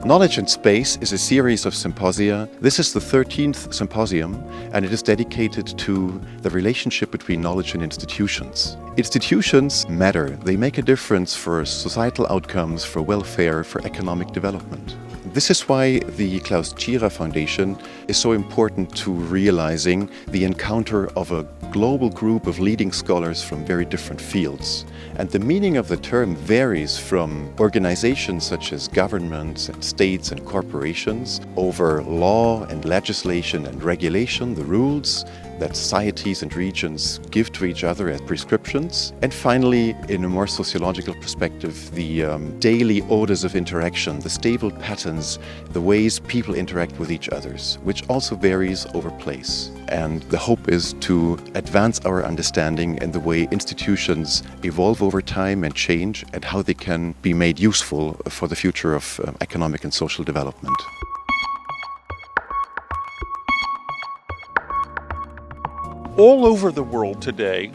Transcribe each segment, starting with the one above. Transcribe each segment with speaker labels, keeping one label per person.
Speaker 1: Knowledge in Space is a series of symposia. This is the 13th symposium, and it is dedicated to the relationship between knowledge and institutions. Institutions matter. They make a difference for societal outcomes, for welfare, for economic development. This is why the Klaus Tschira Foundation is so important to realizing the encounter of a global group of leading scholars from very different fields. And the meaning of the term varies from organizations such as governments and states and corporations over law and legislation and regulation, the rules that societies and regions give to each other as prescriptions. And finally, in a more sociological perspective, the daily orders of interaction, the stable patterns, the ways people interact with each other, which also varies over place. And the hope is to advance our understanding in the way institutions evolve over time and change, and how they can be made useful for the future of economic and social development.
Speaker 2: All over the world today,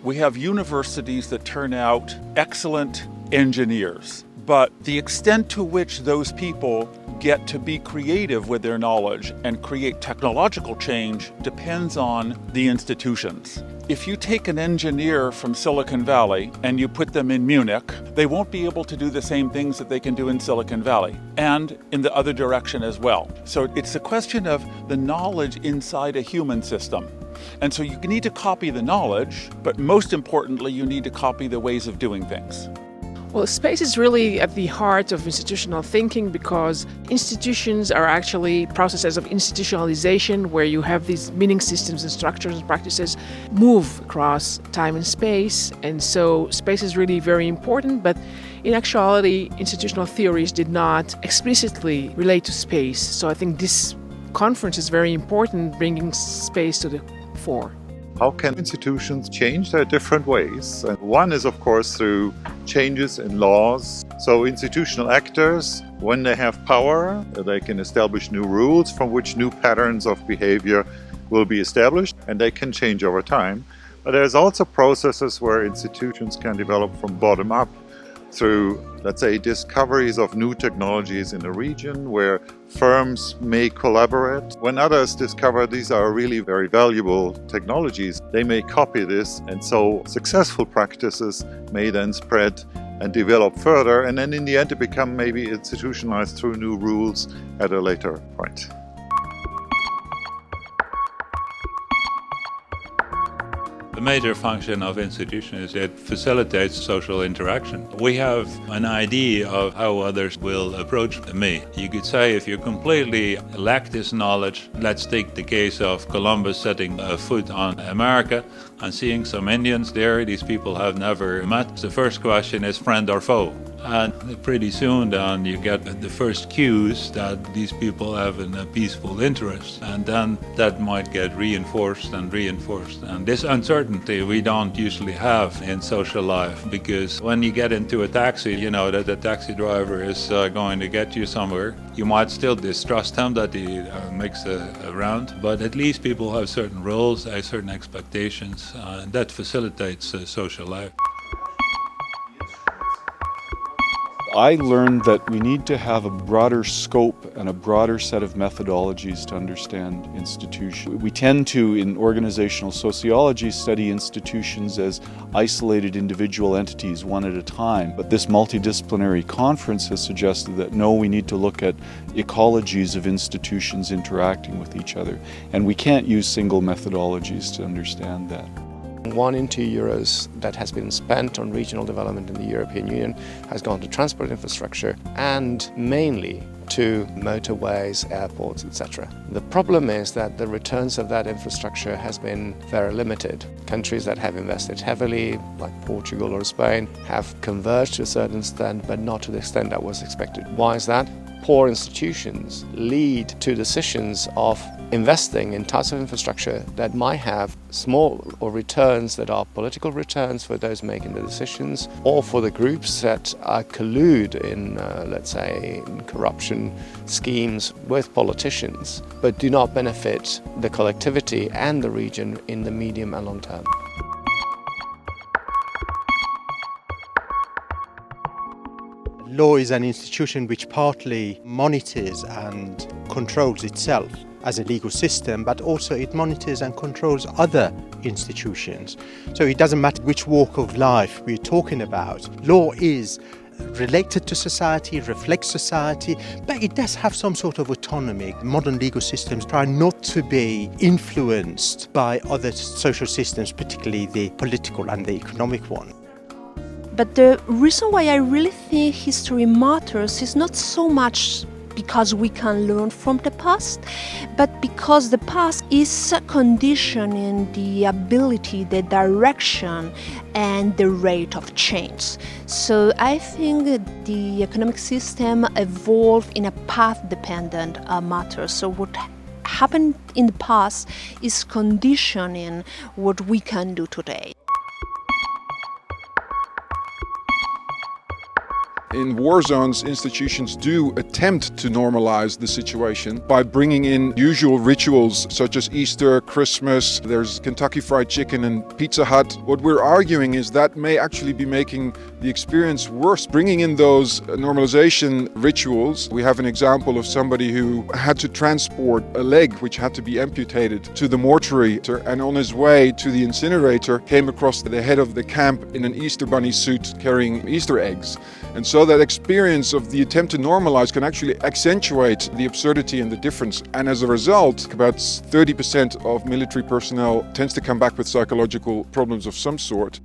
Speaker 2: we have universities that turn out excellent engineers. But the extent to which those people get to be creative with their knowledge and create technological change depends on the institutions. If you take an engineer from Silicon Valley and you put them in Munich, they won't be able to do the same things that they can do in Silicon Valley, and in the other direction as well. So it's a question of the knowledge inside a human system. And so you need to copy the knowledge, but most importantly, you need to copy the ways of doing things.
Speaker 3: Well, space is really at the heart of institutional thinking, because institutions are actually processes of institutionalization where you have these meaning systems and structures and practices move across time and space. And so space is really very important, but in actuality, institutional theories did not explicitly relate to space. So I think this conference is very important, bringing space to the fore.
Speaker 4: How can institutions change? There are different ways. And one is, of course, through changes in laws. So institutional actors, when they have power, they can establish new rules from which new patterns of behavior will be established, and they can change over time. But there's also processes where institutions can develop from bottom up through, let's say, discoveries of new technologies in a region where firms may collaborate. When others discover these are really very valuable technologies, they may copy this, and so successful practices may then spread and develop further, and then in the end it become maybe institutionalized through new rules at a later point.
Speaker 5: The major function of institution is it facilitates social interaction. We have an idea of how others will approach me. You could say if you completely lack this knowledge, let's take the case of Columbus setting a foot on America and seeing some Indians there these people have never met. The first question is friend or foe? And pretty soon then you get the first cues that these people have a peaceful interest, and then that might get reinforced and reinforced. And this uncertainty we don't usually have in social life, because when you get into a taxi, you know that the taxi driver is going to get you somewhere. You might still distrust him that he makes a round, but at least people have certain roles, certain expectations, and that facilitates social life.
Speaker 6: I learned that we need to have a broader scope and a broader set of methodologies to understand institutions. We tend to, in organizational sociology, study institutions as isolated individual entities, one at a time. But this multidisciplinary conference has suggested that no, we need to look at ecologies of institutions interacting with each other. And we can't use single methodologies to understand that.
Speaker 7: 1 in 2 euros that has been spent on regional development in the European Union has gone to transport infrastructure and mainly to motorways, airports, etc. The problem is that the returns of that infrastructure has been very limited. Countries that have invested heavily, like Portugal or Spain, have converged to a certain extent, but not to the extent that was expected. Why is that? Poor institutions lead to decisions of investing in types of infrastructure that might have small or returns that are political returns for those making the decisions, or for the groups that collude in, let's say, in corruption schemes with politicians, but do not benefit the collectivity and the region in the medium and long term.
Speaker 8: law is an institution which partly monitors and controls itself as a legal system, but also it monitors and controls other institutions. So it doesn't matter which walk of life we're talking about. Law is related to society, reflects society, but it does have some sort of autonomy. Modern legal systems try not to be influenced by other social systems, particularly the political and the economic one.
Speaker 9: But the reason why I really think history matters is not so much because we can learn from the past, but because the past is conditioning the ability, the direction, and the rate of change. So I think the economic system evolved in a path-dependent manner. So what happened in the past is conditioning what we can do today.
Speaker 10: In war zones, institutions do attempt to normalize the situation by bringing in usual rituals such as Easter, Christmas, there's Kentucky Fried Chicken and Pizza Hut. What we're arguing is that may actually be making the experience worse. Bringing in those normalization rituals, we have an example of somebody who had to transport a leg which had to be amputated to the mortuary, and on his way to the incinerator came across the head of the camp in an Easter bunny suit carrying Easter eggs. And so that experience of the attempt to normalize can actually accentuate the absurdity and the difference. And as a result, about 30% of military personnel tends to come back with psychological problems of some sort.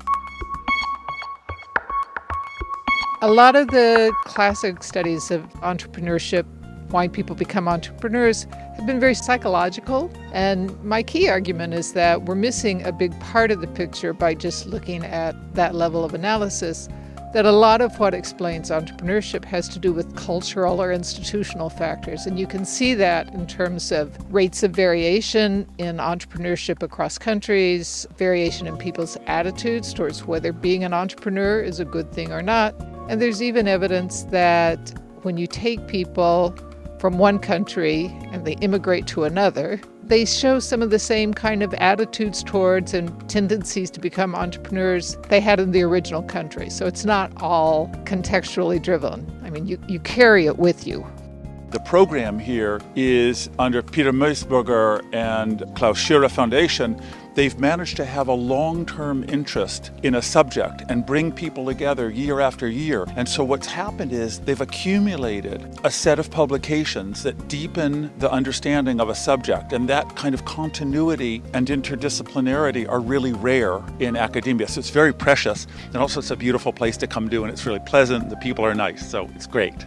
Speaker 11: A lot of the classic studies of entrepreneurship, why people become entrepreneurs, have been very psychological. And my key argument is that we're missing a big part of the picture by just looking at that level of analysis. That a lot of what explains entrepreneurship has to do with cultural or institutional factors. And you can see that in terms of rates of variation in entrepreneurship across countries, variation in people's attitudes towards whether being an entrepreneur is a good thing or not. And there's even evidence that when you take people from one country and they immigrate to another, they show some of the same kind of attitudes towards and tendencies to become entrepreneurs they had in the original country. So it's not all contextually driven. I mean, you carry it with you.
Speaker 2: The program here is under Peter Meusburger and Klaus Schürer Foundation. They've managed to have a long-term interest in a subject and bring people together year after year. And so what's happened is they've accumulated a set of publications that deepen the understanding of a subject. And that kind of continuity and interdisciplinarity are really rare in academia. So it's very precious. And also it's a beautiful place to come to, and it's really pleasant. The people are nice, so it's great.